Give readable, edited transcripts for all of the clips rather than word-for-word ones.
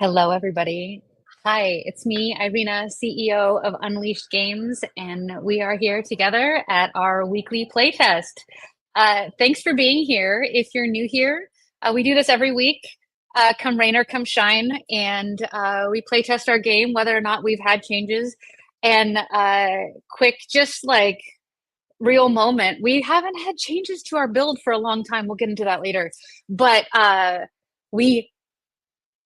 Hello, everybody. Hi, it's me, Irena, CEO of Unleashed Games, and we are here together at our weekly playtest. Thanks for being here. If you're new here, we do this every week, come rain or come shine, and we playtest our game, whether or not we've had changes. And quick, just like real moment, we haven't had changes to our build for a long time. We'll get into that later, but we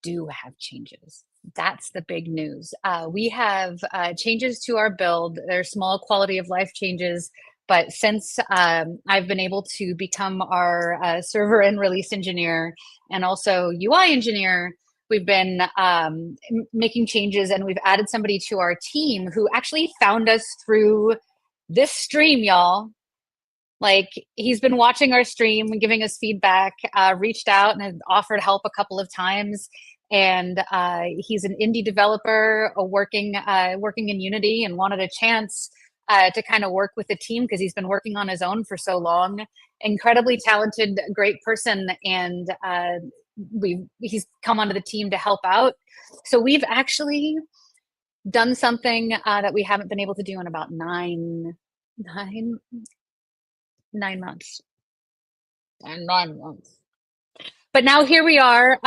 do have changes. That's the big news. We have changes to our build. They're small quality of life changes, but since I've been able to become our server and release engineer and also UI engineer, we've been making changes, and we've added somebody to our team who actually found us through this stream, y'all. Like, he's been watching our stream and giving us feedback, reached out and had offered help a couple of times. And he's an indie developer working in Unity, and wanted a chance to kind of work with the team because he's been working on his own for so long. Incredibly talented, great person, and he's come onto the team to help out. So we've actually done something that we haven't been able to do in about nine months. And 9 months. But now here we are.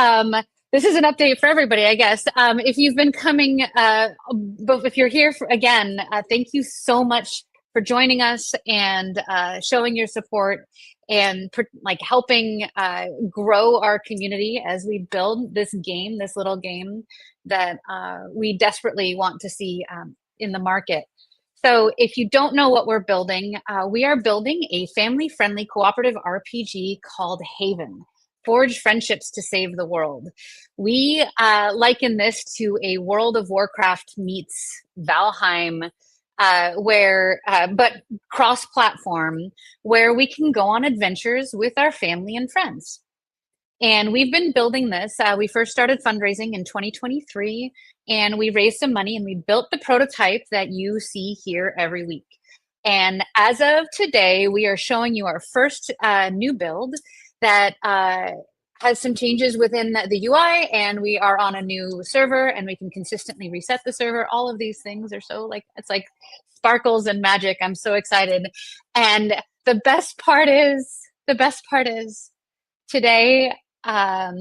This is an update for everybody, I guess. If you've been coming, but if you're here again, thank you so much for joining us and showing your support and like helping grow our community as we build this game, this little game that we desperately want to see in the market. So if you don't know what we're building, we are building a family-friendly cooperative RPG called Haven. Forge friendships to save the world. We liken this to a World of Warcraft meets Valheim, but cross-platform, where we can go on adventures with our family and friends. And we've been building this. We first started fundraising in 2023, and we raised some money, and we built the prototype that you see here every week. And as of today, we are showing you our first new build that has some changes within the UI, and we are on a new server, and we can consistently reset the server. All of these things are so it's like sparkles and magic. I'm so excited. And the best part is today,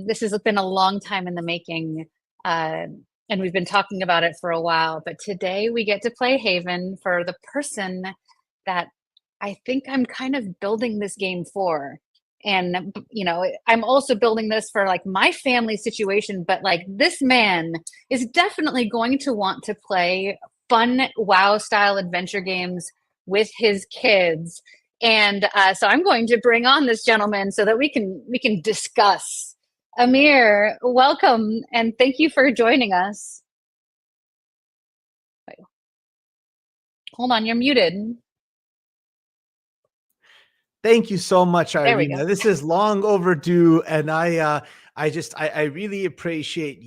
this has been a long time in the making, and we've been talking about it for a while, but today we get to play Haven for the person that I think I'm kind of building this game for. And, I'm also building this for like my family situation, but like this man is definitely going to want to play fun WoW style adventure games with his kids. And so I'm going to bring on this gentleman so that we can discuss. Amir, welcome, and thank you for joining us. Wait. Hold on, you're muted. Thank you so much, There we Irena. go. This is long overdue, and I really appreciate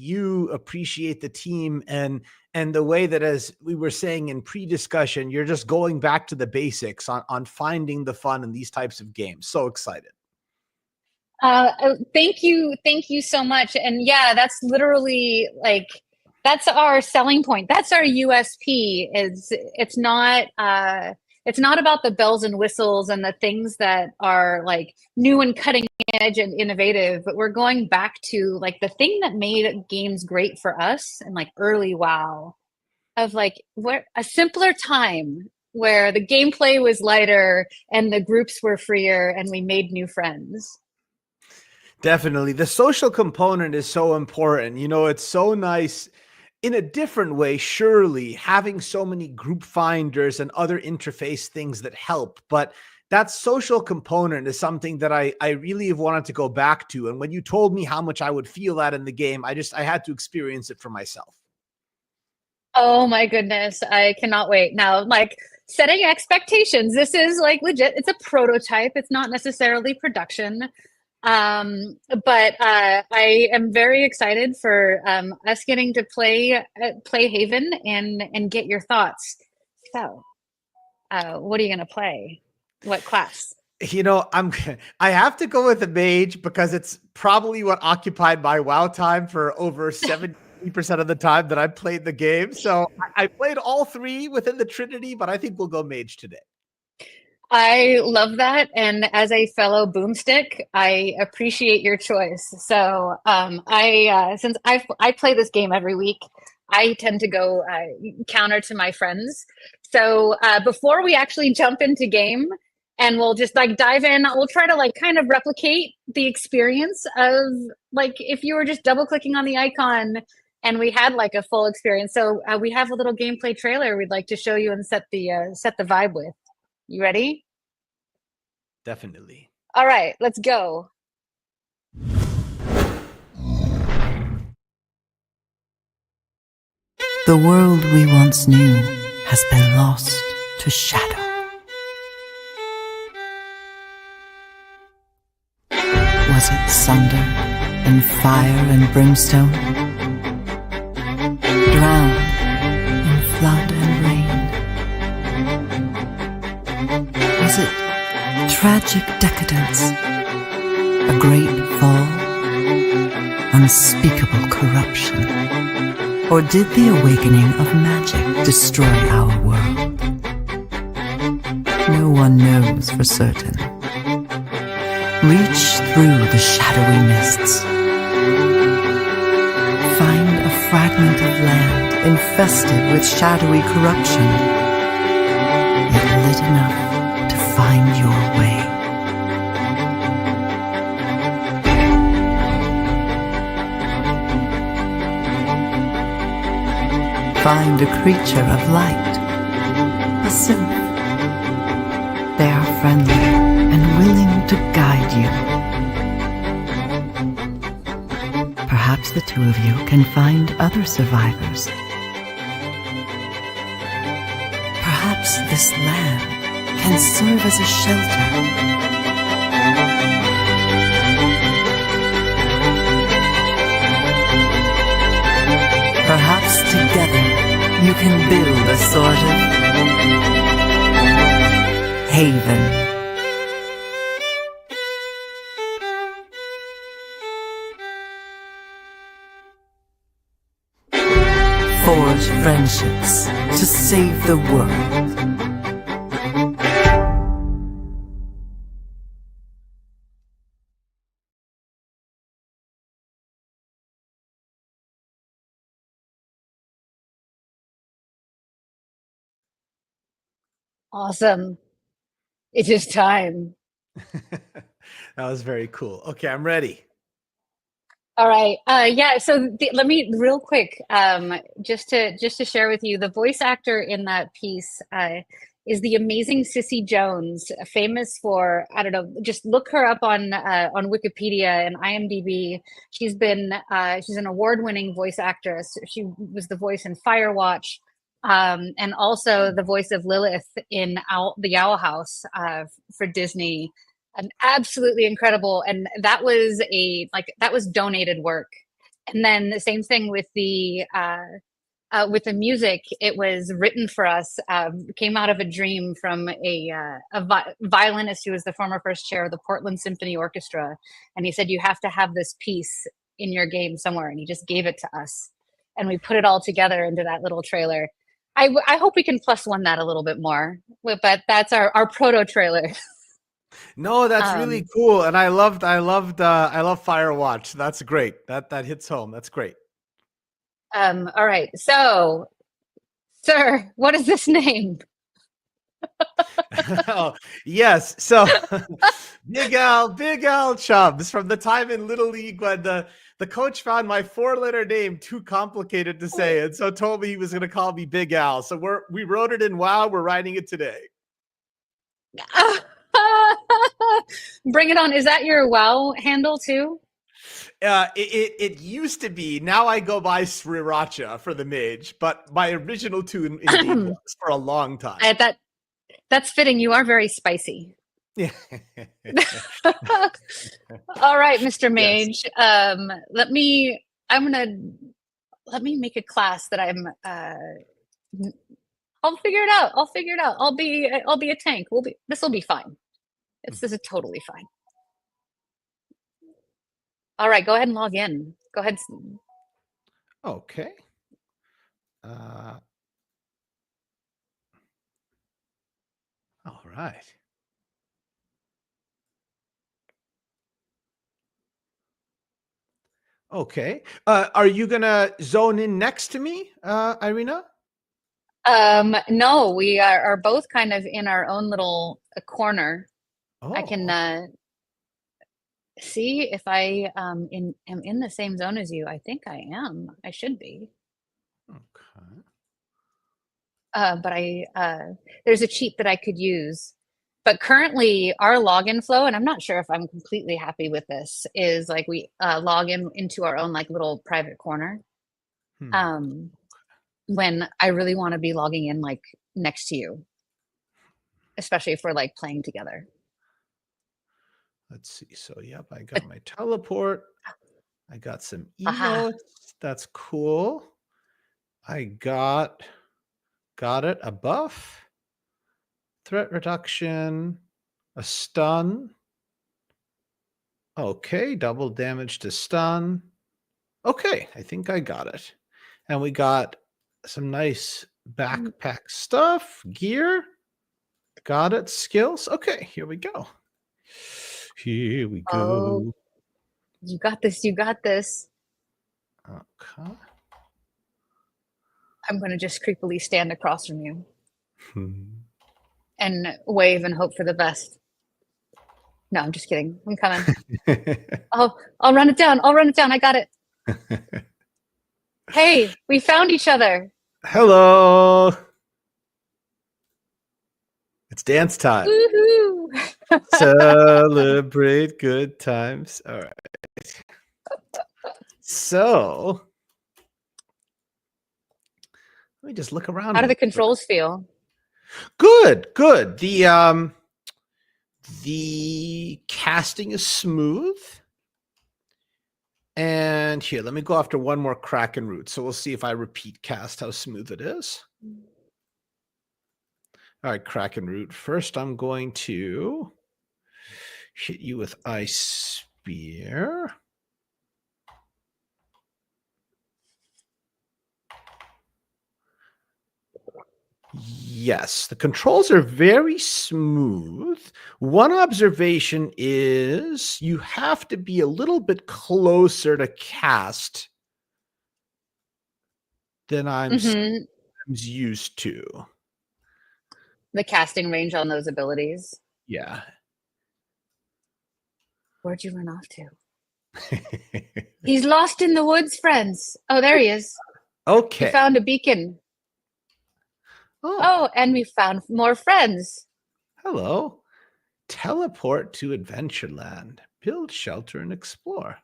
the team, and the way that, as we were saying in pre-discussion, you're just going back to the basics on finding the fun in these types of games. So excited. Thank you so much. And yeah, that's literally that's our selling point. That's our USP. It's not about the bells and whistles and the things that are like new and cutting edge and innovative, but we're going back to like the thing that made games great for us and like early WoW, of like what a simpler time where the gameplay was lighter and the groups were freer and we made new friends. Definitely. The social component is so important. It's so nice in a different way, surely, having so many group finders and other interface things that help. But that social component is something that I really have wanted to go back to. And when you told me how much I would feel that in the game, I had to experience it for myself. Oh my goodness. I cannot wait. Now, like, setting expectations. This is like legit. It's a prototype. It's not necessarily production. But I am very excited for us getting to play Haven and get your thoughts. So, what are you going to play? What class? I have to go with the mage because it's probably what occupied my WoW time for over 7 90% of the time that I played the game. So I played all three within the Trinity, but I think we'll go mage today. I love that, and as a fellow boomstick, I appreciate your choice. So, since I play this game every week, I tend to go counter to my friends. So, before we actually jump into game, and we'll just like dive in, we'll try to like kind of replicate the experience of like if you were just double clicking on the icon and we had like a full experience. So, we have a little gameplay trailer we'd like to show you and set the vibe with. You ready? Definitely. All right, let's go. The world we once knew has been lost to shadow. Was it sunder and fire and brimstone? Drowned in flood and rain? Was it tragic decadence? A great fall? Unspeakable corruption? Or did the awakening of magic destroy our world? No one knows for certain. Reach through the shadowy mists. Find a fragment of land infested with shadowy corruption, yet lit enough to find your way. Find a creature of light, a synth. They are friendly and willing to guide you. Perhaps the two of you can find other survivors. Perhaps this land can serve as a shelter. Perhaps together you can build a sort of haven. Forge friendships to save the world. Awesome. It is time. That was very cool. Okay, I'm ready. All right. Yeah. So let me real quick, just to share with you, the voice actor in that piece is the amazing Cissy Jones, famous for, I don't know, just look her up on Wikipedia and IMDb. She's an award-winning voice actress. She was the voice in Firewatch, and also the voice of Lilith in the Owl House for Disney. And absolutely incredible, and that was donated work. And then the same thing with the music. It was written for us, came out of a dream from a violinist who was the former first chair of the Portland Symphony Orchestra, and he said, you have to have this piece in your game somewhere, and he just gave it to us, and we put it all together into that little trailer. I hope we can plus one that a little bit more, but that's our proto trailer. No, that's really cool. And I love Firewatch. That's great. That hits home. That's great. All right. So, sir, what is this name? Oh, yes. So Big Al Chubbs from the time in Little League when the coach found my 4-letter name too complicated to say, and so told me he was going to call me Big Al. So we wrote it in WoW. We're writing it today. Bring it on. Is that your WoW handle too? It used to be. Now I go by Sriracha for the mage, but my original tune indeed was for a long time. That's fitting. You are very spicy. Yeah. All right, Mr. Mage. Yes. Let me make a class that I'll figure it out. I'll be a tank. This will be fine. This is totally fine. All right, go ahead and log in. Go ahead. Okay. All right. Okay. Are you gonna zone in next to me, Irena? No, we are both kind of in our own little corner. I can Oh, see if I am in the same zone as you. I think I am. I should be. okay. But there's a cheat that I could use. But currently, our login flow, and I'm not sure if I'm completely happy with this, is like we log in into our own like little private corner. Hmm. Um, when I really want to be logging in like next to you, especially if we're like playing together. Let's see. So, yep, I But got my teleport. I got some aha, emotes. That's cool. I got it. A buff, threat reduction, a stun. Okay, double damage to stun. Okay, I think I got it. And we got some nice backpack stuff, gear. Got it. Skills. Okay, here we go. Here we oh, go. you got this. You got this. Okay. I'm going to just creepily stand across from you Hmm. and wave and hope for the best. No, I'm just kidding. I'm coming. Oh, I'll run it down. I'll run it down. I got it. Hey, we found each other. Hello. It's dance time. Woohoo! Celebrate good times. All right. So let me just look around How a do the little bit. controls feel? Good, good. The casting is smooth. And here, let me go after one more Kraken root. So we'll see if I repeat cast how smooth it is. All right, Kraken root. First, I'm going to hit you with Ice Spear. Yes, the controls are very smooth. One observation is you have to be a little bit closer to cast than I'm Hmm. used to. The casting range on those abilities. Yeah. Where'd you run off to? He's lost in the woods, friends. Oh, there he is. We Okay. found a beacon. Oh, Oh, and we found more friends. hello. Teleport to Adventureland. Build shelter and explore.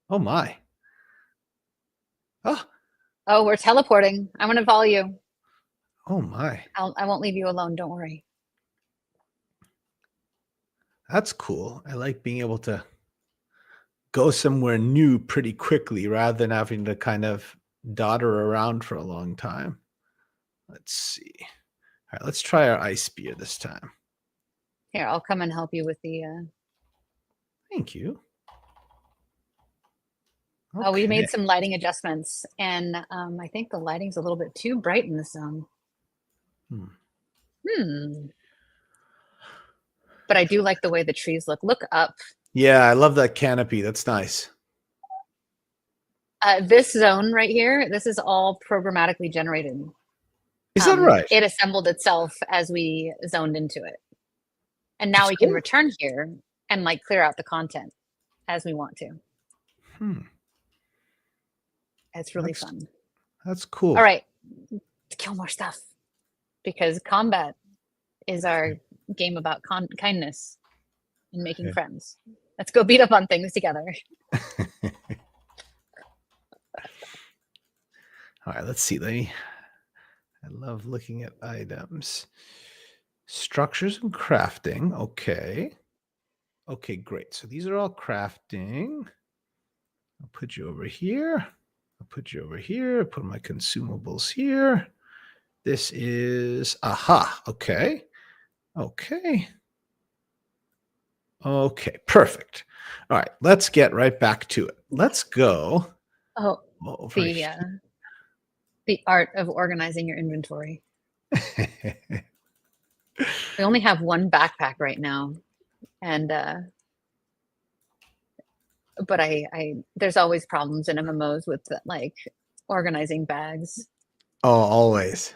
Oh my. Oh, Oh, we're teleporting. I'm going to follow you. oh my. I won't leave you alone. Don't worry. That's cool. I like being able to go somewhere new pretty quickly rather than having to kind of dodder around for a long time. Let's see. All right, let's try our ice spear this time. Here, I'll come and help you with the. Thank you. Oh, we Okay. made some lighting adjustments, and I think the lighting's a little bit too bright in the zone. But I do like the way the trees look. Look up. Yeah, I love that canopy. That's nice. This zone right here, this is all programmatically generated. Is that right? It assembled itself as we zoned into it. And now That's we can cool. return here and like clear out the content as we want to. It's really fun. That's cool. All right, let's kill more stuff because combat is our game about kindness and making friends. Let's go beat up on things together. All right, let's see. I love looking at items. Structures and crafting. Okay. Okay, great. So these are all crafting. I'll put you over here. I'll put you over here. Put my consumables here. This is aha. Okay. Okay. Okay, perfect. All right, let's get right back to it. Let's go. Oh, Oh, for the the art of organizing your inventory. We only have one backpack right now, and but I there's always problems in MMOs with like organizing bags. Oh, always.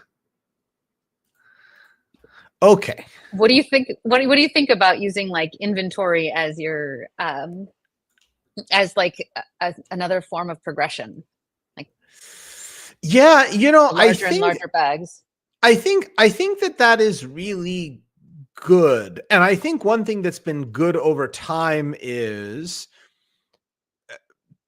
Okay. What do you think? What do you think about using like inventory as your as like another form of progression, like Yeah, larger and larger bags? I think that is really good. And I think one thing that's been good over time is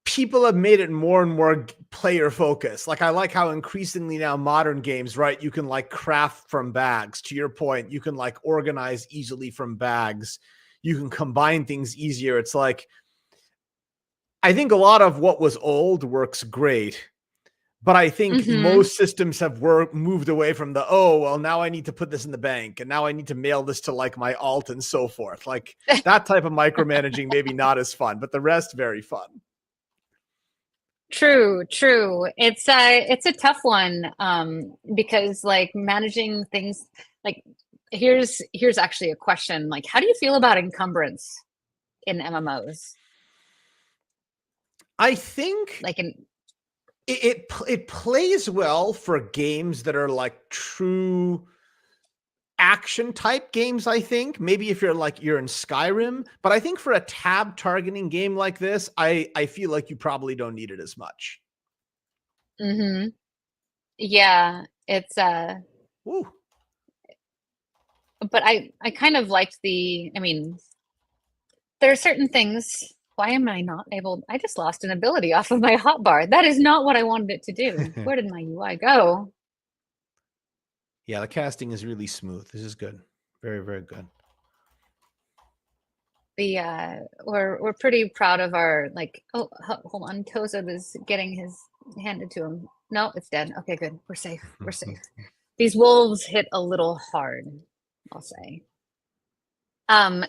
people have made it more and more player focused. Like I like how increasingly now modern games, right? You can like craft from bags. To your point, you can like organize easily from bags. You can combine things easier. It's like, I think a lot of what was old works great. But I think most systems have moved away from the, oh, well, now I need to put this in the bank and now I need to mail this to like my alt and so forth. Like that type of micromanaging, maybe not as fun, but the rest very fun. True. It's a tough one because like managing things like here's actually a question, like how do you feel about encumbrance in MMOs? I think Like in it plays well for games that are like true action type games. I think maybe if you're in Skyrim, but I think for a tab targeting game like this, I feel like you probably don't need it as much. Yeah, it's Ooh. but I kind of liked I mean, there are certain things. Why am I not able? I just lost an ability off of my hotbar. That is not what I wanted it to do. Where did my UI go? Yeah, the casting is really smooth. This is good. Very, very good. We're pretty proud of our like. Oh, hold on. Toza is getting his handed to him. No, it's dead. Okay, good. We're safe. We're safe. These wolves hit a little hard, I'll say.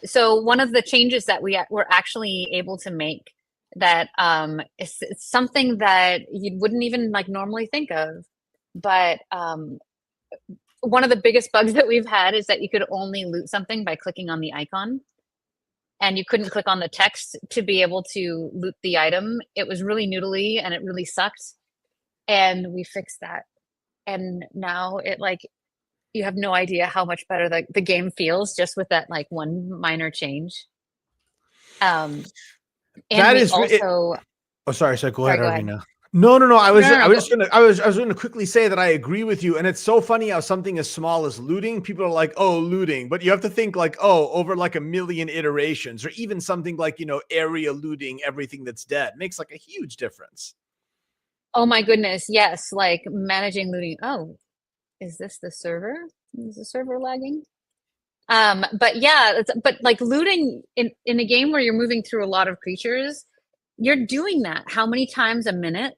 So one of the changes that we're actually able to make that it's something that you wouldn't even like normally think of, but one of the biggest bugs that we've had is that you could only loot something by clicking on the icon, and you couldn't click on the text to be able to loot the item. It was really noodly and it really sucked, and we fixed that, and now it like you have no idea how much better the game feels just with that like one minor change. And that we is also. Oh, sorry. Go ahead, Go ahead. Arena. No. I was No, I was going to quickly say that I agree with you. And it's so funny how something as small as looting, people are like, oh, looting, but you have to think like, oh, over like a million iterations, or even something like, area looting, everything that's dead makes like a huge difference. Oh my goodness, yes, like managing looting. Oh, is this the server? Is the server lagging? But yeah, but like looting in a game where you're moving through a lot of creatures, you're doing that how many times a minute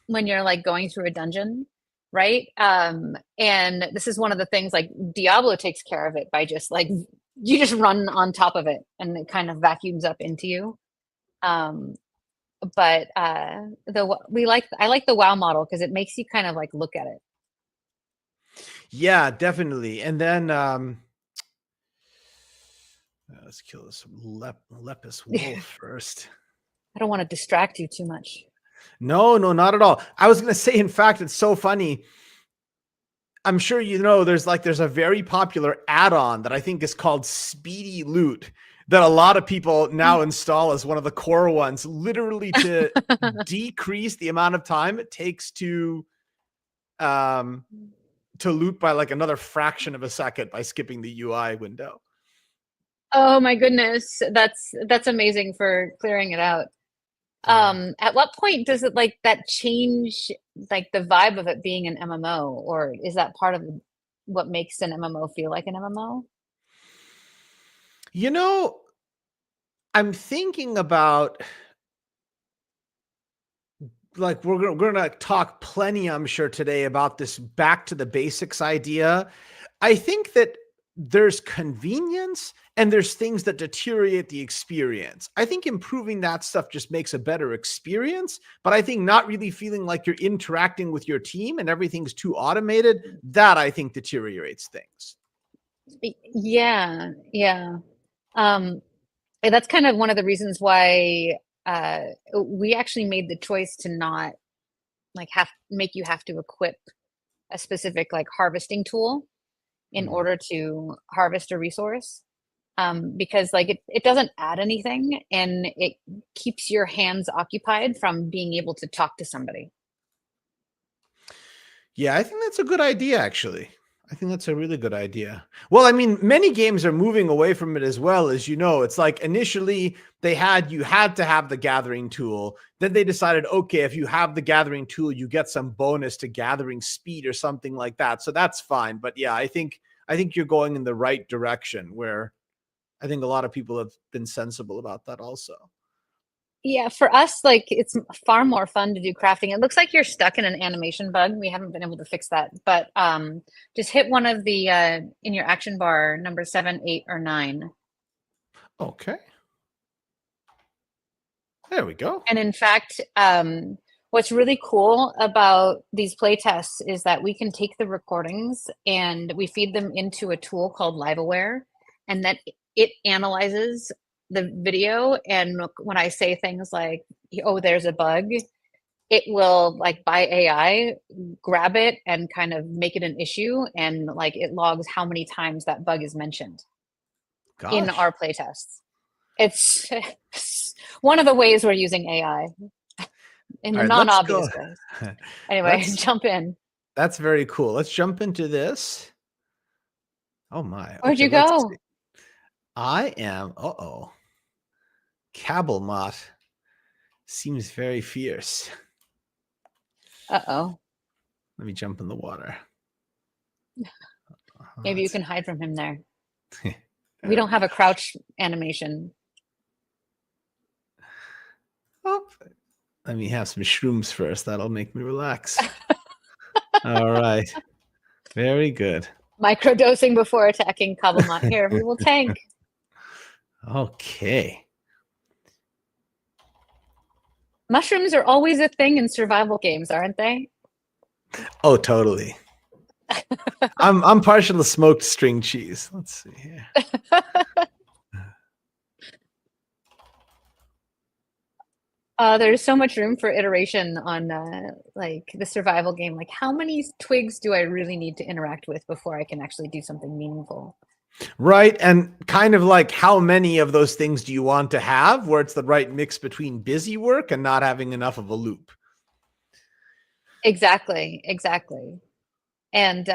when you're like going through a dungeon, right? And this is one of the things like Diablo takes care of it by just like you just run on top of it and it kind of vacuums up into you. But I like the WoW model because it makes you kind of like look at it. Yeah, definitely. And then let's kill this Lepus wolf first. I don't want to distract you too much. No, not at all. I was going to say, in fact, it's so funny. I'm sure there's a very popular add-on that I think is called Speedy Loot that a lot of people now install as one of the core ones, literally to decrease the amount of time it takes to loot by like another fraction of a second by skipping the UI window. Oh my goodness, that's amazing for clearing it out. At what point does it like that change like the vibe of it being an MMO, or is that part of what makes an MMO feel like an MMO? I'm thinking about like we're gonna talk plenty, I'm sure, today about this back to the basics idea. I think that there's convenience and there's things that deteriorate the experience. I think improving that stuff just makes a better experience, but I think not really feeling like you're interacting with your team and everything's too automated, that I think deteriorates things. Yeah, yeah. And that's kind of one of the reasons why we actually made the choice to not like make you have to equip a specific like harvesting tool in order to harvest a resource, because like it doesn't add anything and it keeps your hands occupied from being able to talk to somebody. Yeah, I think that's a good idea, actually. I think that's a really good idea. Well, I mean, many games are moving away from it as well. As you know, it's like initially you had to have the gathering tool. Then they decided, okay, if you have the gathering tool, you get some bonus to gathering speed or something like that. So that's fine. But yeah, I think you're going in the right direction, where I think a lot of people have been sensible about that also. Yeah, for us, like it's far more fun to do crafting. It looks like you're stuck in an animation bug. We haven't been able to fix that, but just hit one of the in your action bar, number 7, 8, or 9. Okay. There we go. And in fact, what's really cool about these play tests is that we can take the recordings and we feed them into a tool called LiveAware, and that it analyzes the video. And when I say things like, oh, there's a bug, it will, like by AI, grab it and kind of make it an issue. And like it logs how many times that bug is mentioned in Gosh. our play tests. It's one of the ways we're using AI in the non-obvious ways. Anyway, jump in. That's very cool. Let's jump into this. Oh my. Where'd you go? I am, Kabalmat seems very fierce. Uh-oh. Let me jump in the water. Maybe you can hide from him there. We don't have a crouch animation. Oh, let me have some shrooms first. That'll make me relax. All right. Very good. Microdosing before attacking Kabalmat. Here, we will tank. Okay. Mushrooms are always a thing in survival games, aren't they? Oh, totally. I'm partial to smoked string cheese. Let's see here. There's so much room for iteration on like the survival game. Like, how many twigs do I really need to interact with before I can actually do something meaningful? Right. And kind of like, how many of those things do you want to have where it's the right mix between busy work and not having enough of a loop? Exactly. And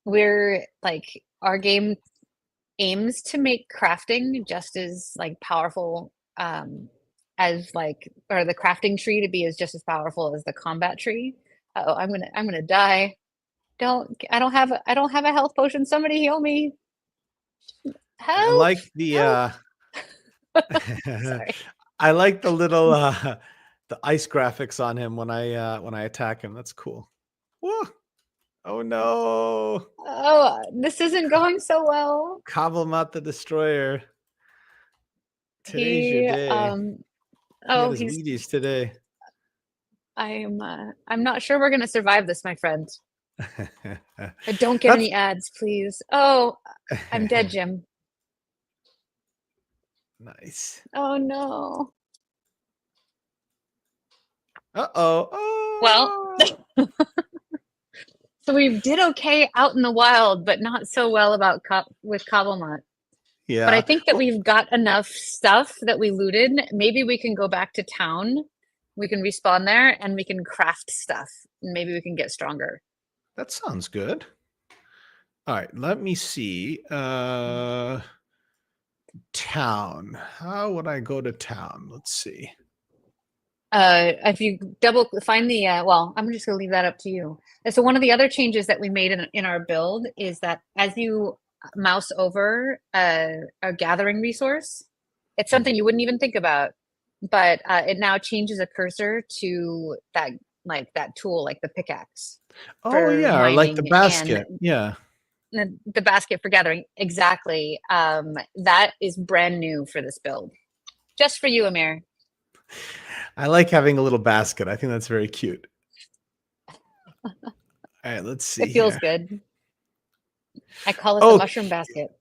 we're like, our game aims to make crafting just as like powerful as like, or the crafting tree to be as just as powerful as the combat tree. Uh-oh, I'm gonna die. I don't have a health potion. Somebody heal me. Help. I like the I like the little the ice graphics on him when I attack him. That's cool. Whoa. Oh no. Oh, this isn't going so well. Kabalmat the Destroyer. Today's your day. Oh, he's Wheaties today. I'm not sure we're gonna survive this, my friend. Don't get any ads, please. Oh, I'm dead, Jim. Nice. Oh no. Uh-oh. Oh. Well, so we did okay out in the wild, but not so well with Kabalmat. Yeah. But I think that we've got enough stuff that we looted. Maybe we can go back to town. We can respawn there and we can craft stuff. And maybe we can get stronger. That sounds good. All right, let me see. Town. How would I go to town? Let's see. If you find the well, I'm just gonna leave that up to you. And so one of the other changes that we made in our build is that as you mouse over a gathering resource, it's something you wouldn't even think about, but it now changes a cursor to that tool, like the pickaxe. Oh yeah, or like the basket. Yeah. the basket for gathering. Exactly. That is brand new for this build. Just for you, Amir. I like having a little basket. I think that's very cute. All right, let's see. It feels here. good. I call it the mushroom basket.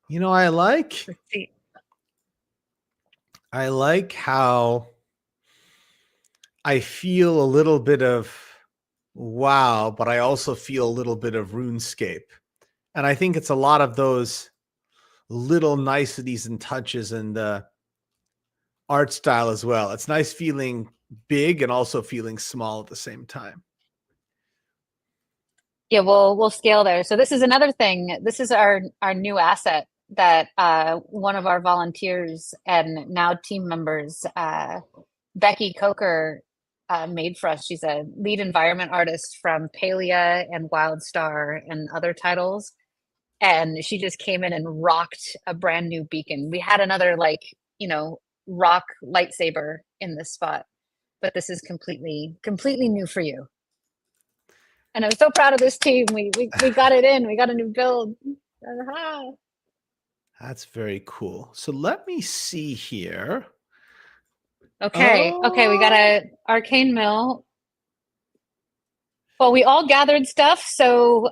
You know, I like how I feel a little bit of WoW, but I also feel a little bit of RuneScape. And I think it's a lot of those little niceties and touches in the art style as well. It's nice feeling big and also feeling small at the same time. Yeah, we'll scale there. So this is another thing. This is our new asset that one of our volunteers and now team members, Becky Coker, made for us. She's a lead environment artist from Palia and Wildstar and other titles. And she just came in and rocked a brand new beacon. We had another rock lightsaber in this spot, but this is completely new for you. And I'm so proud of this team. We got it in. We got a new build. That's very cool. So let me see here. Okay. Okay, we got a arcane mill. Well, we all gathered stuff. So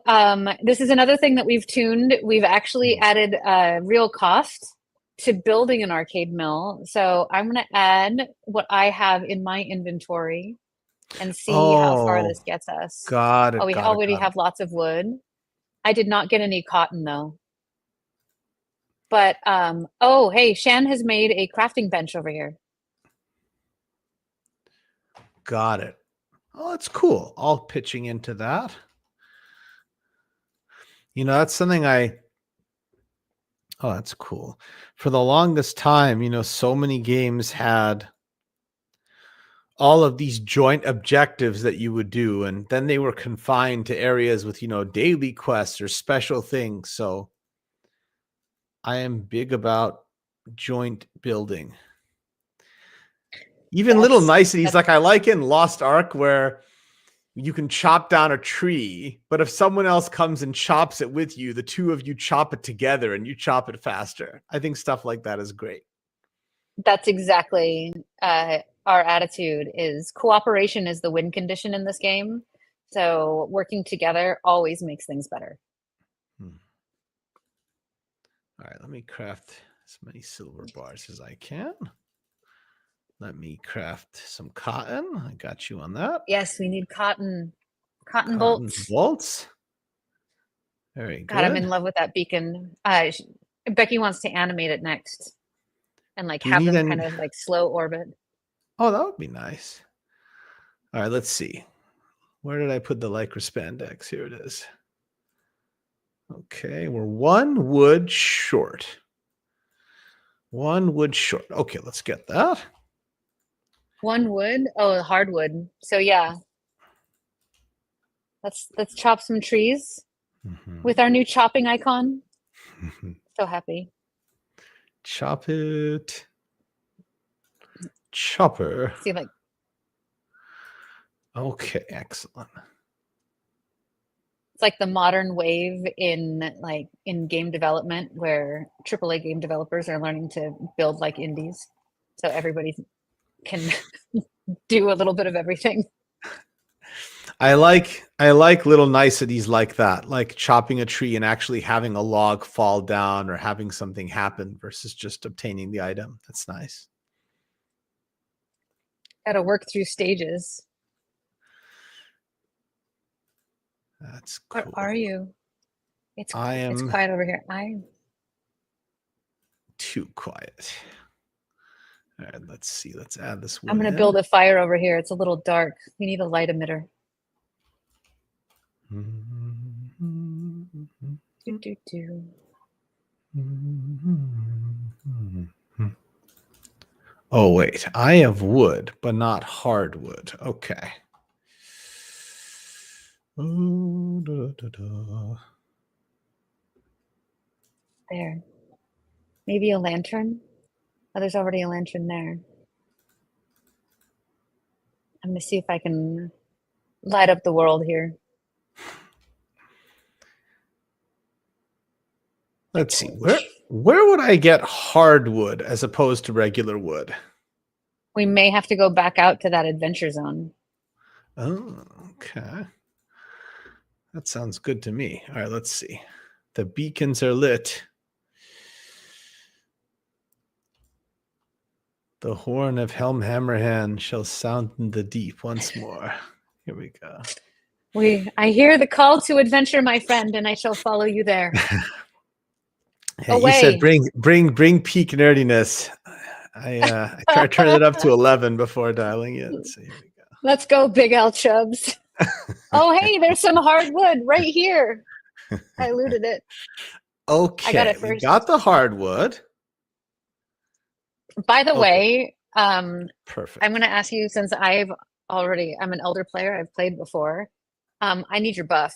this is another thing that we've tuned. We've actually added real cost to building an arcade mill. So I'm going to add what I have in my inventory and see how far this gets us. Got it. Oh, we already have lots of wood. I did not get any cotton though. But oh, hey, Shan has made a crafting bench over here. Got it. Oh, that's cool. All pitching into that. You know, that's something oh, that's cool. For the longest time, you know, so many games had all of these joint objectives that you would do, and then they were confined to areas with, you know, daily quests or special things. So I am big about joint building. Even little niceties, like I like in Lost Ark where you can chop down a tree, but if someone else comes and chops it with you, the two of you chop it together and you chop it faster. I think stuff like that is great. That's exactly our attitude. Is cooperation is the win condition in this game. So working together always makes things better. All right, let me craft as many silver bars as I can. Let me craft some cotton. I got you on that. Yes, we need cotton bolts. Bolts. Very good. God, I'm in love with that beacon. Becky wants to animate it next and like have them kind of like slow orbit. Oh, that would be nice. All right, let's see. Where did I put the lycra spandex? Here it is. Okay, we're one wood short. One wood short. Okay, let's get that. One wood? Oh, hardwood. So yeah. Let's chop some trees with our new chopping icon. So happy. Chop it. Chopper. See, like. Okay, excellent. It's like the modern wave in game development where AAA game developers are learning to build like indies. So everybody can do a little bit of everything. I like little niceties like that, like chopping a tree and actually having a log fall down or having something happen versus just obtaining the item. That's nice. Got to work through stages. That's cool. Where are you? It's quiet over here. I'm too quiet. All right, let's see. Let's add this one. I'm going to build a fire over here. It's a little dark. We need a light emitter. Oh, wait. I have wood, but not hardwood. Okay. There. Maybe a lantern? Oh, there's already a lantern there. I'm going to see if I can light up the world here. Let's see. Where would I get hardwood as opposed to regular wood? We may have to go back out to that adventure zone. Oh, okay. That sounds good to me. All right, let's see. The beacons are lit. The horn of Helm Hammerhand shall sound in the deep once more. Here we go. I hear the call to adventure, my friend, and I shall follow you there. Hey, Away. you said bring peak nerdiness. I tried turning it up to 11 before dialing in. So here we go. Let's go, Big L Chubs. Oh, hey, there's some hardwood right here. I looted it. Okay, I got it first. We got the hardwood. By the Okay. way, Perfect. I'm going to ask you, since I'm an elder player, I've played before. I need your buff.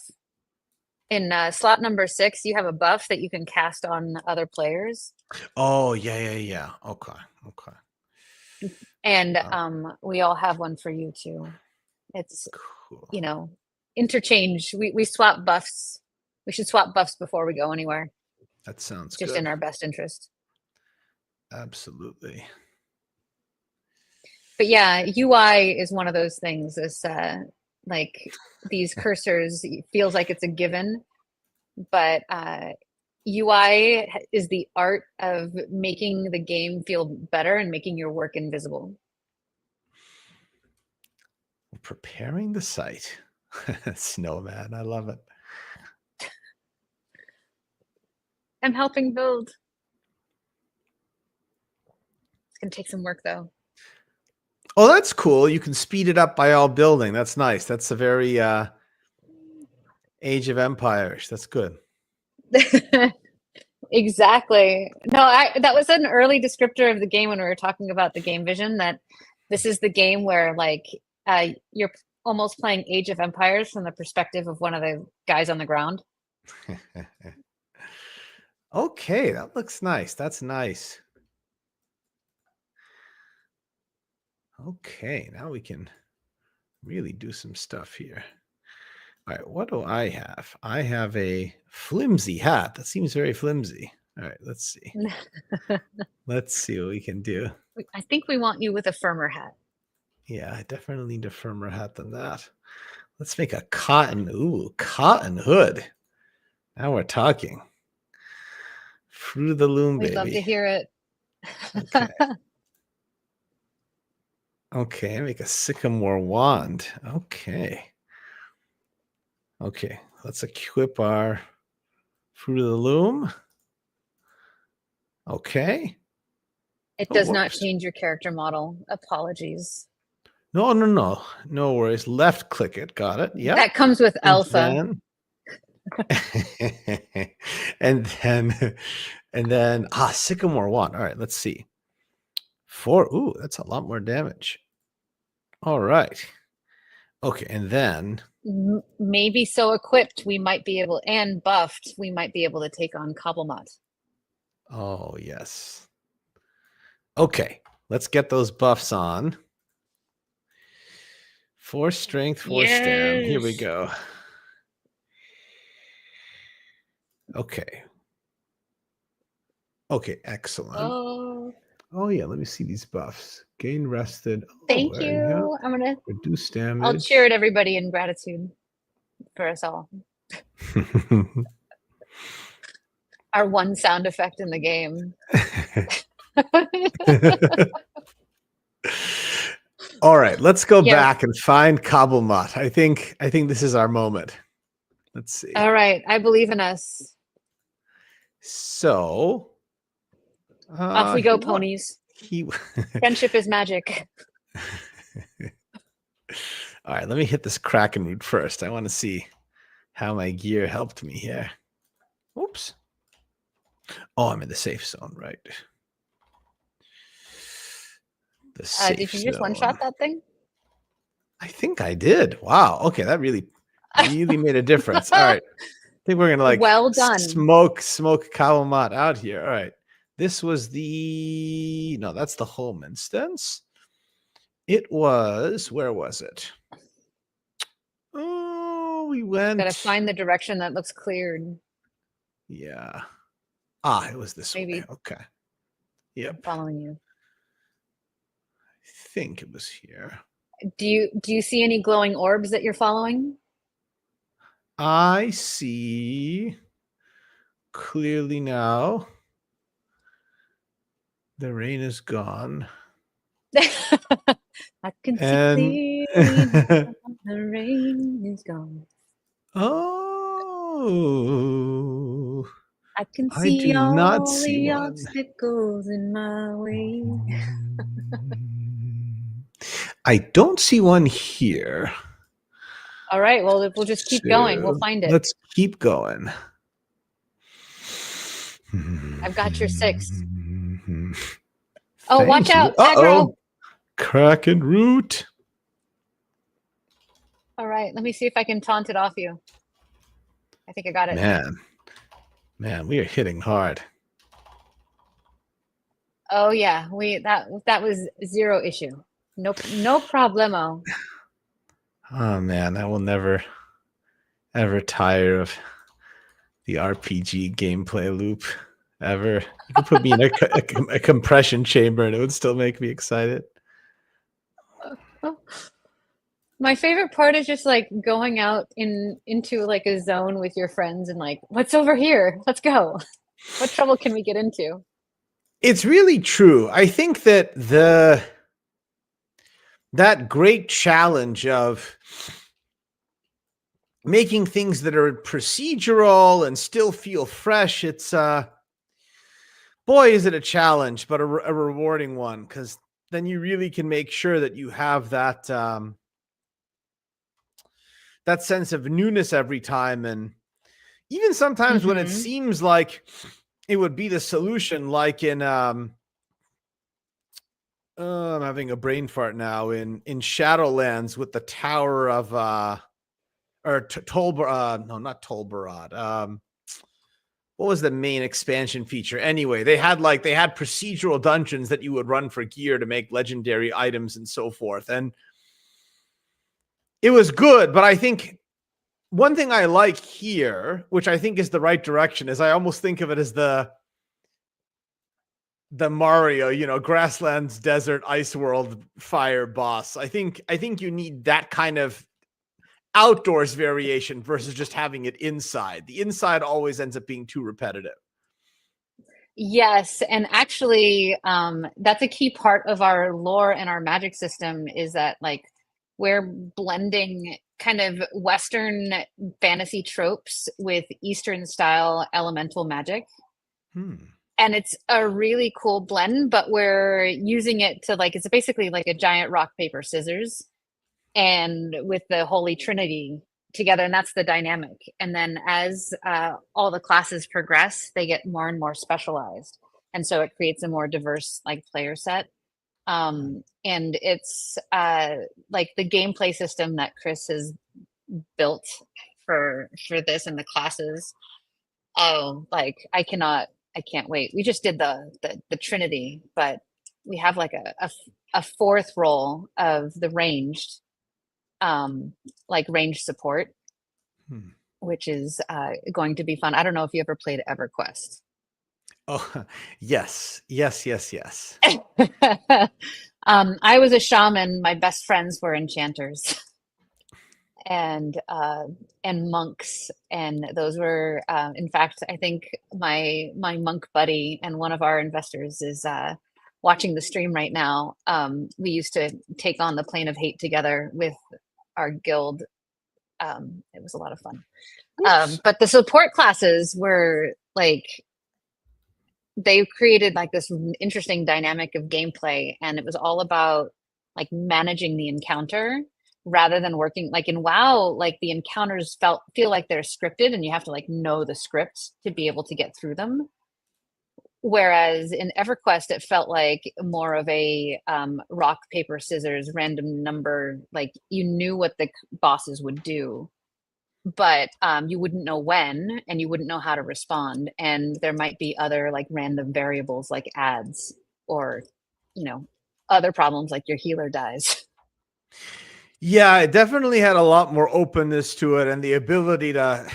In slot number 6, you have a buff that you can cast on other players. Oh, yeah. Okay. And we all have one for you too. It's Cool. interchange. We swap buffs. We should swap buffs before we go anywhere. That sounds Just good. in our best interest. Absolutely. But yeah, UI is one of those things. Is like these cursors, it feels like it's a given, but UI is the art of making the game feel better and making your work invisible. Preparing the site. Snowman, I love it. I'm helping build. It's gonna take some work though. Oh, that's cool. You can speed it up by all building. That's nice. That's a very Age of Empires. That's good. Exactly. No, that was an early descriptor of the game when we were talking about the game vision, that this is the game where like you're almost playing Age of Empires from the perspective of one of the guys on the ground. Okay, that looks nice. That's nice. Okay, now we can really do some stuff here. All right, what do I have? I have a flimsy hat. That seems very flimsy. All right, let's see. Let's see what we can do. I think we want you with a firmer hat. Yeah, I definitely need a firmer hat than that. Let's make a cotton hood. Now we're talking. Through the loom, We'd baby. love to hear it. Okay. Okay, make a sycamore wand. Okay, let's equip our Fruit of the Loom. Okay. It does not change your character model. Apologies. No. No worries. Left click it. Got it. Yeah. That comes with alpha. And then sycamore wand. All right, let's see. 4. Ooh, that's a lot more damage. All right. Okay, and then maybe so equipped we might be able, and buffed, we might be able to take on Kabalmat. Oh, yes. Okay, let's get those buffs on. 4 strength, 4 stam. Here we go. Okay. Okay, excellent. Oh yeah, let me see these buffs. Gain rested. Thank you. I'm gonna reduce damage. I'll cheer at everybody in gratitude for us all. Our one sound effect in the game. All right, let's go back and find Kabalmat. I think this is our moment. Let's see. All right, I believe in us. So off we go, ponies. Friendship is magic. All right, let me hit this Kraken root first. I want to see how my gear helped me here. Oops. Oh, I'm in the safe zone, right? The safe did you just one-shot that thing? I think I did. Wow. Okay, that really made a difference. All right. I think we're gonna well done. Smoke Kabalmat out here. All right. This was that's the home instance. It was, where was it? we went. Gotta find the direction that looks cleared. Yeah. It was this Maybe. way. Okay. Yep. I'm following you. I think it was here. Do you see any glowing orbs that you're following? I see clearly now. The rain is gone. I can see clearly now the rain is gone. Oh, I can I see do not all see the one. obstacles in my way. I don't see one here. All right, well, we'll just keep going. We'll So, find it. let's keep going. I've got your 6. Oh, watch Thank you. out. Aggro. Kraken root. All right, let me see if I can taunt it off you. I think I got it. Man, we are hitting hard. Oh yeah, that was 0 issue. No problemo. Oh man, I will never ever tire of the RPG gameplay loop ever. You could put me in a compression chamber and it would still make me excited. My favorite part is just like going out into like a zone with your friends and like, what's over here? Let's go. What trouble can we get into? It's really true. I think that that great challenge of making things that are procedural and still feel fresh, it's boy, is it a challenge, but a rewarding one, because then you really can make sure that you have that that sense of newness every time. And even sometimes when it seems like it would be the solution, like in I'm having a brain fart now, in Shadowlands with the Tower of or Tolbarad, no, not Tolbarad. What was the main expansion feature? Anyway, they had procedural dungeons that you would run for gear to make legendary items and so forth. And it was good, but I think one thing I like here, which I think is the right direction, is I almost think of it as the Mario, grasslands, desert, ice world, fire boss. I think you need that kind of outdoors variation versus just having it inside. The inside always ends up being too repetitive. Yes, and actually, that's a key part of our lore and our magic system, is that like we're blending kind of Western fantasy tropes with Eastern style elemental magic. And it's a really cool blend, but we're using it to it's basically like a giant rock, paper, scissors, and with the Holy Trinity together, and that's the dynamic. And then as all the classes progress, they get more and more specialized, and so it creates a more diverse player set. And it's like the gameplay system that Chris has built for this and the classes. I can't wait. We just did the Trinity, but we have like a 4th role of the ranged, range support, which is going to be fun. I don't know if you ever played EverQuest. Oh, yes. I was a shaman. My best friends were enchanters and monks, and those were in fact, I think my monk buddy and one of our investors is watching the stream right now. We used to take on the plane of hate together with our guild. It was a lot of fun. But the support classes were they created this interesting dynamic of gameplay, and it was all about managing the encounter rather than working in WoW. The encounters feel like they're scripted, and you have to know the script to be able to get through them. Whereas in EverQuest, it felt like more of a rock, paper, scissors, random number. You knew what the bosses would do, but you wouldn't know when, and you wouldn't know how to respond. And there might be other random variables like ads or, other problems like your healer dies. Yeah, it definitely had a lot more openness to it, and the ability to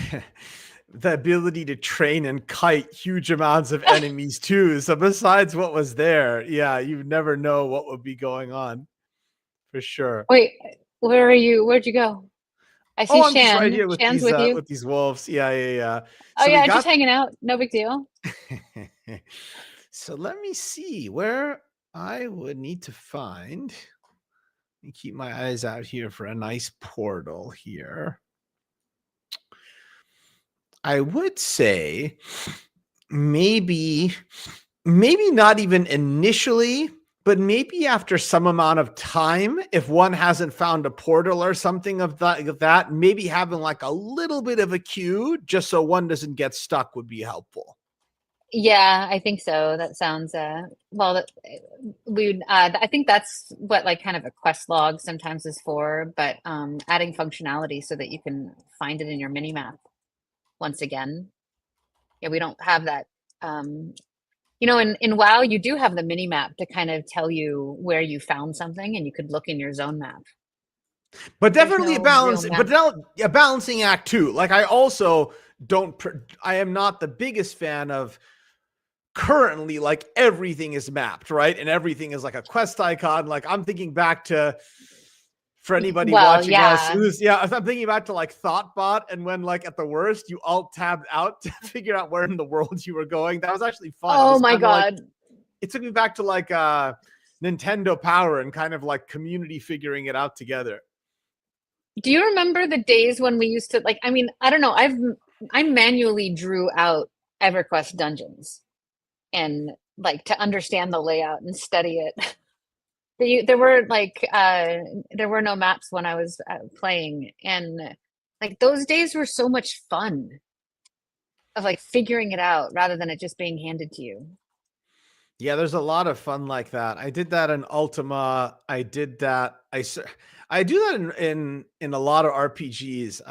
the ability to train and kite huge amounts of enemies too. So besides what was there, yeah, you never know what would be going on for sure. Wait, where are you? Where'd you go? I see Oh, I'm just right Shan. here Shan's with you. with these wolves. Yeah, yeah, yeah. Oh So we yeah, just got hanging out. No big deal. so let me see where I would need to find and keep my eyes out here for a nice portal here. I would say maybe not even initially, but maybe after some amount of time, if one hasn't found a portal or something of that, maybe having like a little bit of a queue just so one doesn't get stuck would be helpful. Yeah, I think so. That sounds well. We would. I think that's what like kind of a quest log sometimes is for, but adding functionality so that you can find it in your mini map once again. Yeah, we don't have that. In WoW, you do have the mini map to kind of tell you where you found something, and you could look in your zone map. But There's definitely a no real balance, map. but now a balancing act too. Like I also don't, I am not the biggest fan of currently like everything is mapped, right? And everything is like a quest icon. Like I'm thinking back to, for anybody Well, watching us, yeah. I'm thinking back to like Thoughtbot, and when like at the worst you alt tabbed out to figure out where in the world you were going. That was actually fun. It Oh was my kind of like, God. it took me back to like Nintendo Power and kind of like community figuring it out together. Do you remember the days when we used to like, I mean, I don't know, I manually drew out EverQuest dungeons and like to understand the layout and study it. There were like there were no maps when I was playing, and like those days were so much fun of like figuring it out rather than it just being handed to you. Yeah, there's a lot of fun like that. I did that in Ultima. I did that. I do that in a lot of RPGs.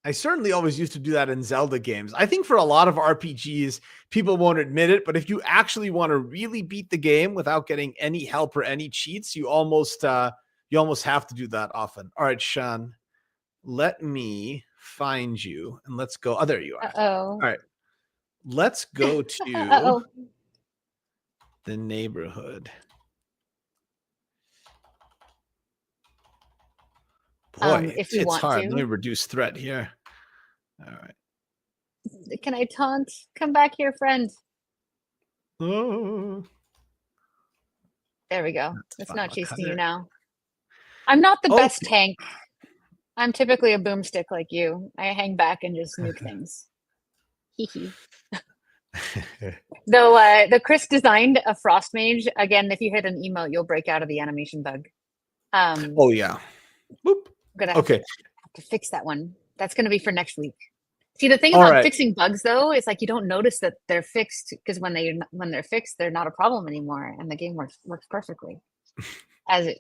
I certainly always used to do that in Zelda games. I think for a lot of RPGs, people won't admit it, but if you actually want to really beat the game without getting any help or any cheats, you almost have to do that often. All right, Sean, let me find you and let's go. Oh, there you are. All Uh-oh. right. Let's go to Uh-oh. the neighborhood. Boy, If you it's want hard. Let me to. reduce threat here. All right. Can I taunt? Come back here, friend. Oh, There we go. that's It's fine. not I'll cut chasing you it. now. I'm not the best Okay. tank. I'm typically a boomstick like you. I hang back and just nuke things. Hee hee. Though the Chris designed a frost mage. Again, if you hit an emote, you'll break out of the animation bug. Oh yeah. Boop. I'm gonna Okay. have to fix that one. That's gonna be for next week. See, the thing All about right. fixing bugs though is like you don't notice that they're fixed because when they're fixed, they're not a problem anymore, and the game works perfectly as it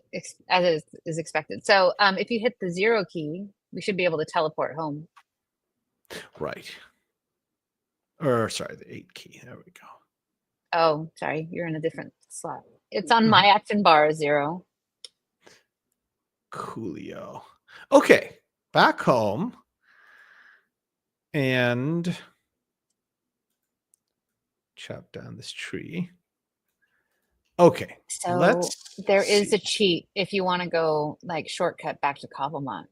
is expected. So if you hit the 0 key, we should be able to teleport home. Right. Or sorry, the 8 key. There we go. Oh, sorry, you're in a different slot. It's on my action bar 0. Coolio. Okay. Back home. And chop down this tree. Okay. So there is a cheat if you want to go like shortcut back to Kabalmat.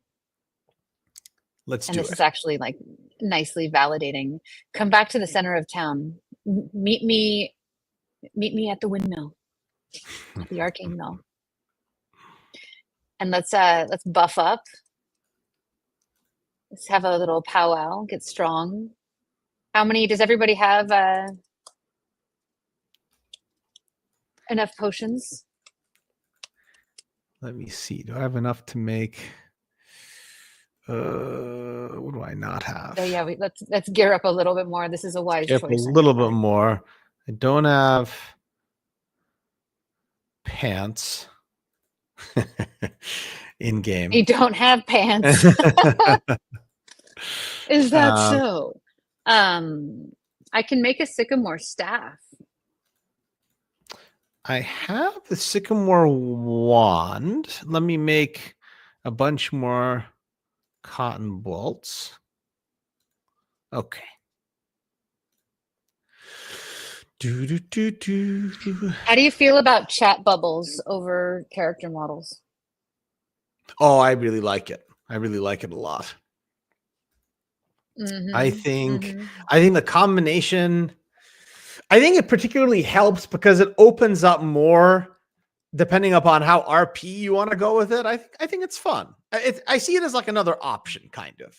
Let's And do this it. is actually like nicely validating. Come back to the center of town. Meet me at the windmill, at the arcane mill. And let's buff up. Let's have a little powwow, get strong. How many does everybody have enough potions? Let me see. Do I have enough to make what do I not have? So yeah, let's gear up a little bit more. This is a wise Gear up choice a on little your bit part. more. I don't have pants in game. You don't have pants. Is that so? I can make a sycamore staff. I have the sycamore wand. Let me make a bunch more cotton bolts. Okay. How do you feel about chat bubbles over character models? Oh, I really like it. I really like it a lot. I think the combination, I think it particularly helps because it opens up more depending upon how RP you want to go with it. I think it's fun. I see it as like another option, kind of.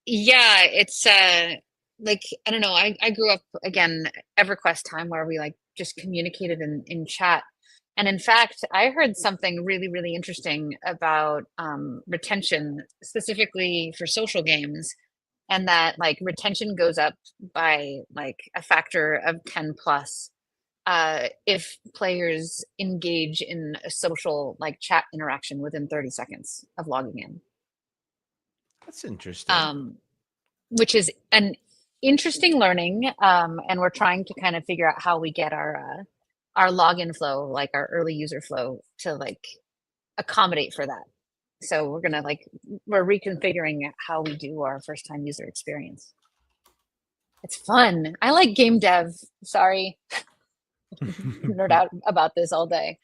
Yeah, it's like, I don't know. I grew up, again, EverQuest time, where we like just communicated in chat. And in fact, I heard something really, really interesting about retention, specifically for social games, and that like retention goes up by like a factor of 10 plus if players engage in a social like chat interaction within 30 seconds of logging in. That's interesting. Which is an interesting learning. And we're trying to kind of figure out how we get our login flow, like our early user flow, to like accommodate for that. So we're reconfiguring how we do our first time user experience. It's fun. I like game dev. Sorry. Nerd out about this all day.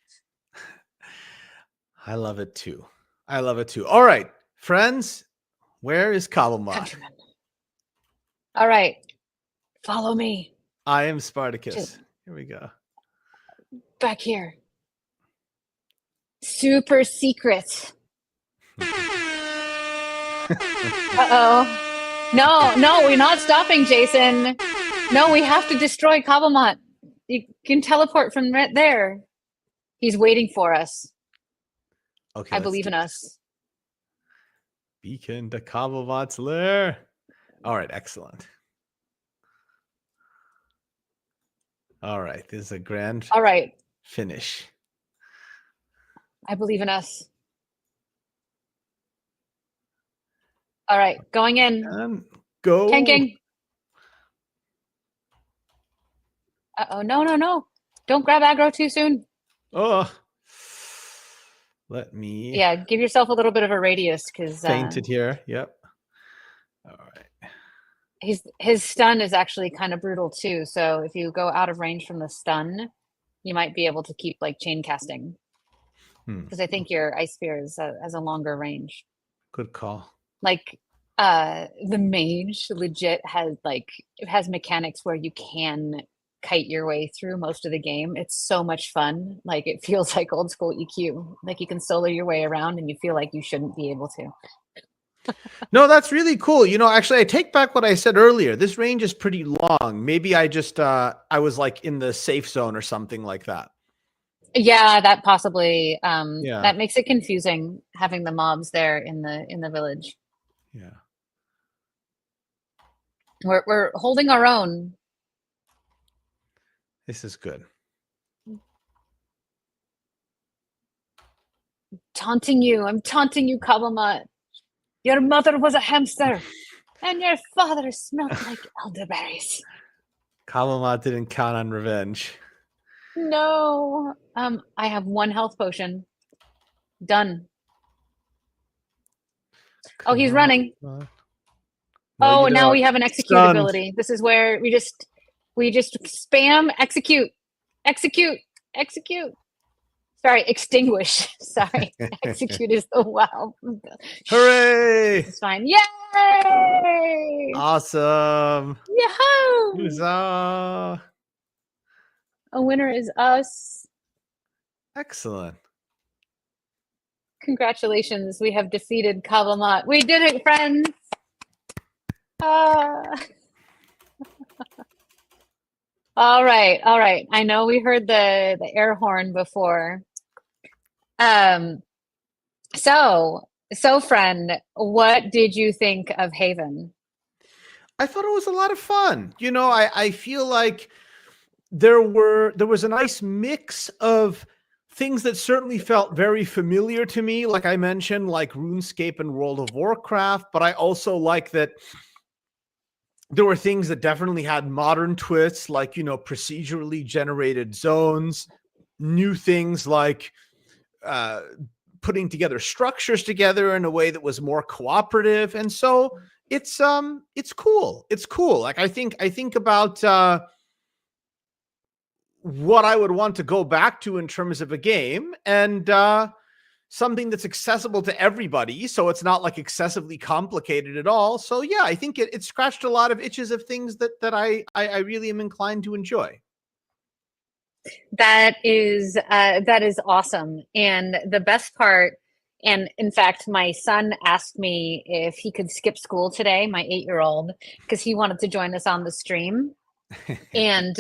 I love it too. I love it too. All right, friends, where is Kabalmat? Countrymen. All right, follow me. I am Spartacus. Here we go. Back here. Super secret. Uh-oh. No, we're not stopping, Jason. No, we have to destroy Kabalmat. You can teleport from right there. He's waiting for us. Okay, I believe in us. Beacon to Kabalmat's lair. All right, excellent. All right, this is a grand finish. I believe in us. All right, going in. Go. Tanking. Uh-oh, no. Don't grab aggro too soon. Oh. Let me... Yeah, give yourself a little bit of a radius, because... fainted here, yep. All right. His stun is actually kind of brutal too, so if you go out of range from the stun, you might be able to keep like chain casting. Because I think your Ice Spear has a longer range. Good call. Like the mage legit has mechanics where you can kite your way through most of the game. It's so much fun. Like it feels like old school EQ. Like you can solo your way around and you feel like you shouldn't be able to. No, that's really cool. You know, actually, I take back what I said earlier. This range is pretty long. Maybe I just I was like in the safe zone or something like that. Yeah, that possibly that makes it confusing having the mobs there in the village. Yeah. We're holding our own. This is good. Taunting you. I'm taunting you, Kabalmat. Your mother was a hamster, and your father smelled like elderberries. Kabalmat didn't count on revenge. No. I have 1 health potion. Done. Oh, he's running. No, oh, now we have an execute ability. This is where we just spam execute. Sorry, extinguish. Sorry, execute is the wow. Hooray! It's fine. Yay! Awesome. Yahoo! Huzzah! A winner is us. Excellent. Congratulations, we have defeated Kabalmat. We did it, friends. All right. I know we heard the air horn before. So friend, what did you think of Haven? I thought it was a lot of fun. You know, I feel like there was a nice mix of things that certainly felt very familiar to me, like I mentioned, like RuneScape and World of Warcraft, but I also like that there were things that definitely had modern twists, like, you know, procedurally generated zones. new things like uh, putting together structures together in a way that was more cooperative. And so it's cool. It's cool. Like I think about what I would want to go back to in terms of a game, and something that's accessible to everybody. So it's not like excessively complicated at all. So yeah, I think it scratched a lot of itches of things that I really am inclined to enjoy. That is awesome. And the best part, and in fact, my son asked me if he could skip school today, my 8-year-old, because he wanted to join us on the stream. And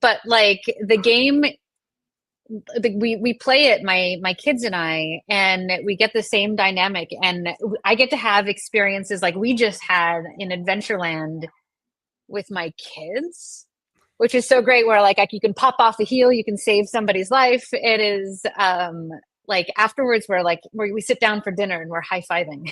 but like the game, we play it, my kids and I, and we get the same dynamic, and I get to have experiences like we just had in Adventureland with my kids, which is so great, where like you can pop off the heel, you can save somebody's life. It is like afterwards we sit down for dinner and we're high-fiving.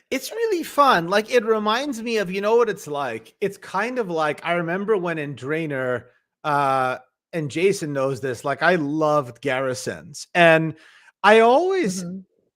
It's really fun. Like it reminds me of, you know what it's like? It's kind of like, I remember when in Drainer, and Jason knows this, like I loved garrisons. And I always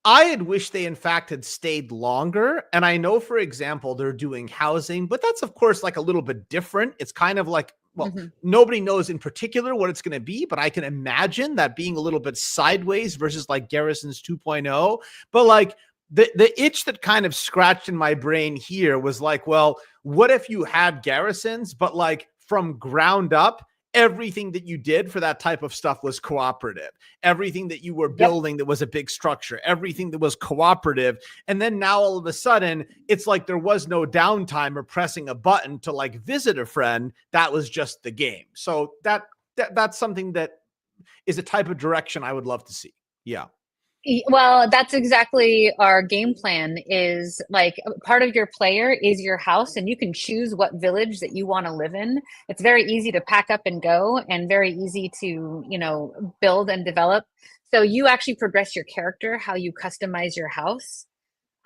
I had wished they in fact had stayed longer. And I know, for example, they're doing housing, but that's of course like a little bit different. It's kind of like, well, nobody knows in particular what it's going to be, but I can imagine that being a little bit sideways versus like Garrisons 2.0. But like the itch that kind of scratched in my brain here was like, well, what if you had garrisons, but like from ground up, everything that you did for that type of stuff was cooperative. Everything that you were building that was a big structure, everything that was cooperative. And then now all of a sudden, it's like there was no downtime or pressing a button to like visit a friend. That was just the game. So that's something that is a type of direction I would love to see. Yeah. Well, that's exactly our game plan. Is like part of your player is your house, and you can choose what village that you want to live in. It's very easy to pack up and go, and very easy to, build and develop. So you actually progress your character, how you customize your house.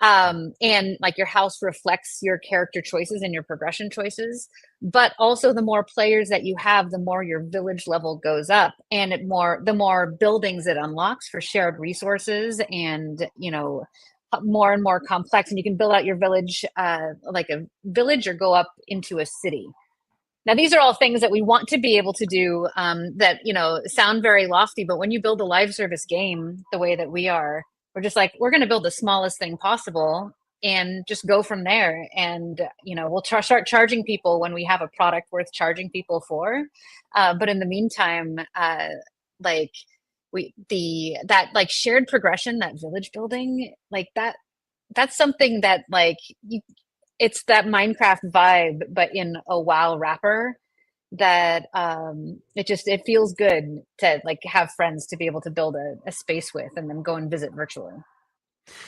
And like your house reflects your character choices and your progression choices. But also the more players that you have, the more your village level goes up, and the more buildings it unlocks for shared resources, and more and more complex. And you can build out your village like a village, or go up into a city. Now, these are all things that we want to be able to do, that sound very lofty, but when you build a live service game the way that we are, we're just like, we're going to build the smallest thing possible and just go from there. And, we'll start charging people when we have a product worth charging people for. But in the meantime, like that like shared progression, that village building, like that's something that like it's that Minecraft vibe, but in a WoW wrapper, that it feels good to like have friends to be able to build a space with, and then go and visit virtually.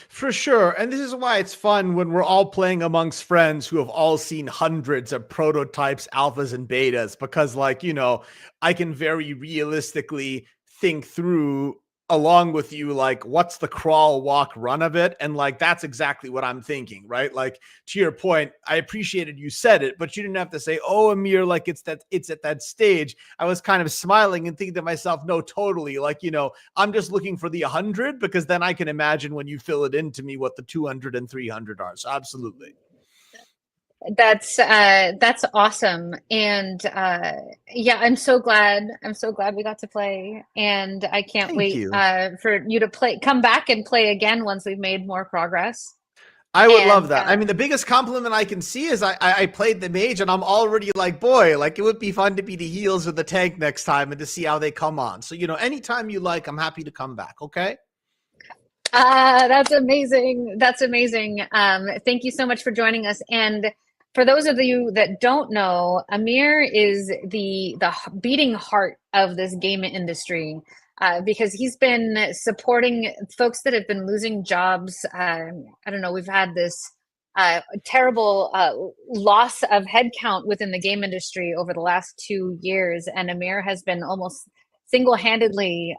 For sure. And this is why it's fun when we're all playing amongst friends who have all seen hundreds of prototypes, alphas, and betas, because like, I can very realistically think through along with you, like what's the crawl, walk, run of it. And like, that's exactly what I'm thinking, right? Like to your point, I appreciated you said it, but you didn't have to say, oh, Amir, like it's at that stage. I was kind of smiling and thinking to myself, no, totally. Like, I'm just looking for the 100, because then I can imagine when you fill it into me what the 200 and 300 are. So absolutely. That's awesome. And yeah, I'm so glad we got to play, and I can't Thank wait you. For you to come back and play again once we've made more progress. I would love that. I mean, the biggest compliment I can see is I played the mage, and I'm already like, boy, like it would be fun to be the heals or the tank next time and to see how they come on. So, anytime you like, I'm happy to come back. Okay. That's amazing. That's amazing. Thank you so much for joining us. And for those of you that don't know, Amir is the beating heart of this game industry, because he's been supporting folks that have been losing jobs. I don't know, we've had this terrible loss of headcount within the game industry over the last 2 years, and Amir has been almost single-handedly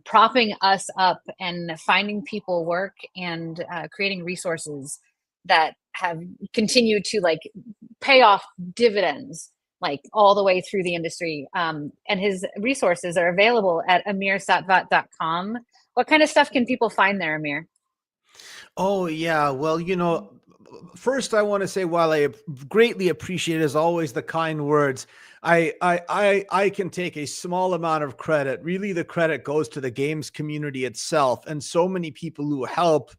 propping us up and finding people work, and creating resources that have continued to like pay off dividends like all the way through the industry. And his resources are available at amirsatvat.com. What kind of stuff can people find there, Amir? Oh yeah, well, first I want to say, while I greatly appreciate, as always, the kind words, I can take a small amount of credit. Really, the credit goes to the games community itself, and so many people who help,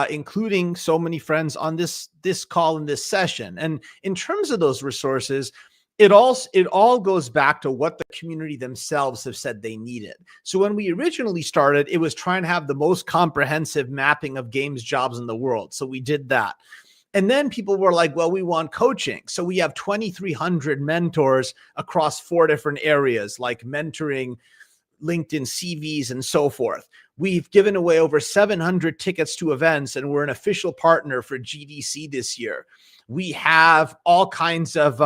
including so many friends on this call and this session. And in terms of those resources, it all goes back to what the community themselves have said they needed. So when we originally started, it was trying to have the most comprehensive mapping of games jobs in the world. So we did that. And then people were like, well, we want coaching. So we have 2,300 mentors across 4 different areas, like mentoring, LinkedIn CVs, and so forth. We've given away over 700 tickets to events, and we're an official partner for GDC this year. We have all kinds of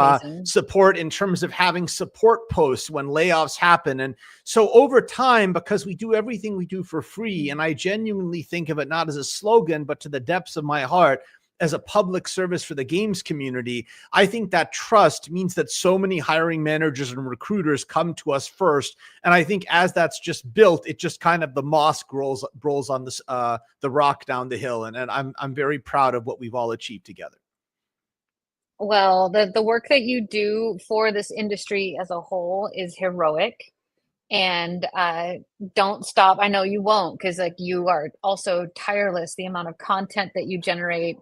support in terms of having support posts when layoffs happen. And so over time, because we do everything we do for free, and I genuinely think of it not as a slogan, but to the depths of my heart, as a public service for the games community, I think that trust means that so many hiring managers and recruiters come to us first. And I think as that's just built, it just kind of, the moss grows on this, the rock down the hill. And I'm very proud of what we've all achieved together. Well, the work that you do for this industry as a whole is heroic. And don't stop. I know you won't, because like you are also tireless. The amount of content that you generate.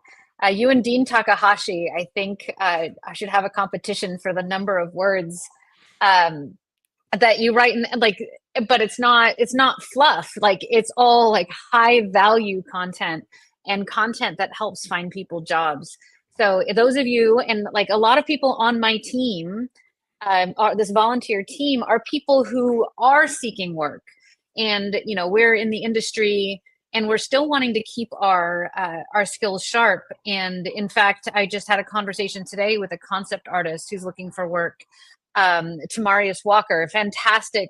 You and Dean Takahashi, I think I should have a competition for the number of words that you write. But it's not fluff. Like, it's all like high value content, and content that helps find people jobs. So those of you, and like a lot of people on my team, this volunteer team, are people who are seeking work, and we're in the industry, and we're still wanting to keep our skills sharp. And in fact, I just had a conversation today with a concept artist who's looking for work. Tamarius Walker, fantastic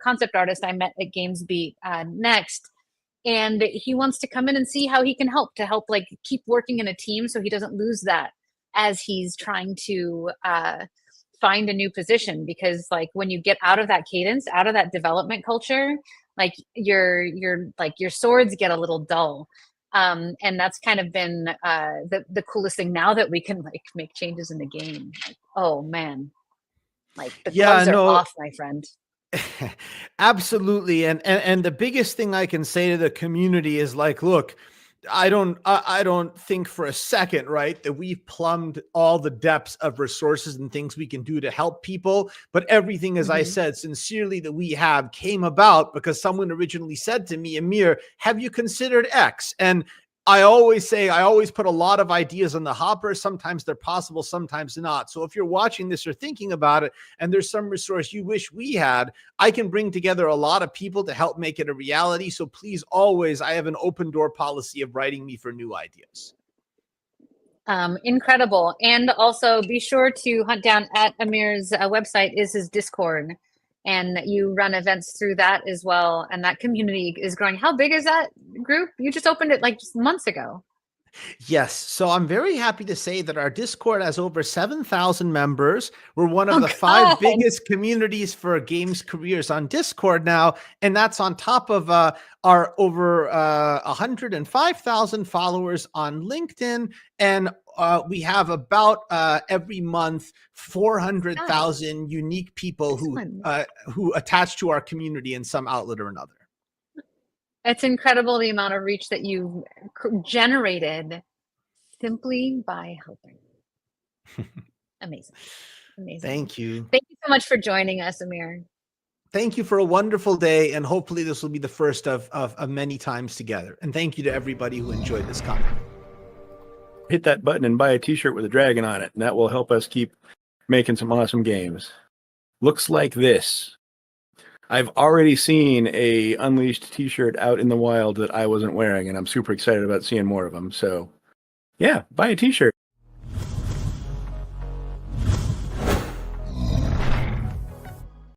concept artist I met at GamesBeat Next. And he wants to come in and see how he can help like keep working in a team, so he doesn't lose that as he's trying to find a new position. Because like when you get out of that cadence, out of that development culture, like your swords get a little dull. And that's kind of been the coolest thing now that we can like make changes in the game. Like, oh man, like the gloves are off, my friend. Absolutely. And the biggest thing I can say to the community is like, look, I don't think for a second, right, that we've plumbed all the depths of resources and things we can do to help people. But everything, as I said, sincerely, that we have came about because someone originally said to me, Amir, have you considered X? And I always say, I always put a lot of ideas on the hopper. Sometimes they're possible, sometimes not. So if you're watching this or thinking about it, and there's some resource you wish we had, I can bring together a lot of people to help make it a reality. So please, always, I have an open door policy of writing me for new ideas. Incredible. And also be sure to hunt down at Amir's website is his Discord. And you run events through that as well. And that community is growing. How big is that group? You just opened it like just months ago. Yes. So I'm very happy to say that our Discord has over 7,000 members. We're one of the 5 biggest communities for games careers on Discord now. And that's on top of our over 105,000 followers on LinkedIn. And we have about every month 400,000 unique people who attach to our community in some outlet or another. It's incredible the amount of reach that you've generated simply by helping. Amazing. Amazing. Thank you. Thank you so much for joining us, Amir. Thank you for a wonderful day. And hopefully this will be the first of many times together. And thank you to everybody who enjoyed this content. Hit that button and buy a t-shirt with a dragon on it. And that will help us keep making some awesome games. Looks like this. I've already seen a Unleashed t-shirt out in the wild that I wasn't wearing, and I'm super excited about seeing more of them. So yeah, buy a t-shirt.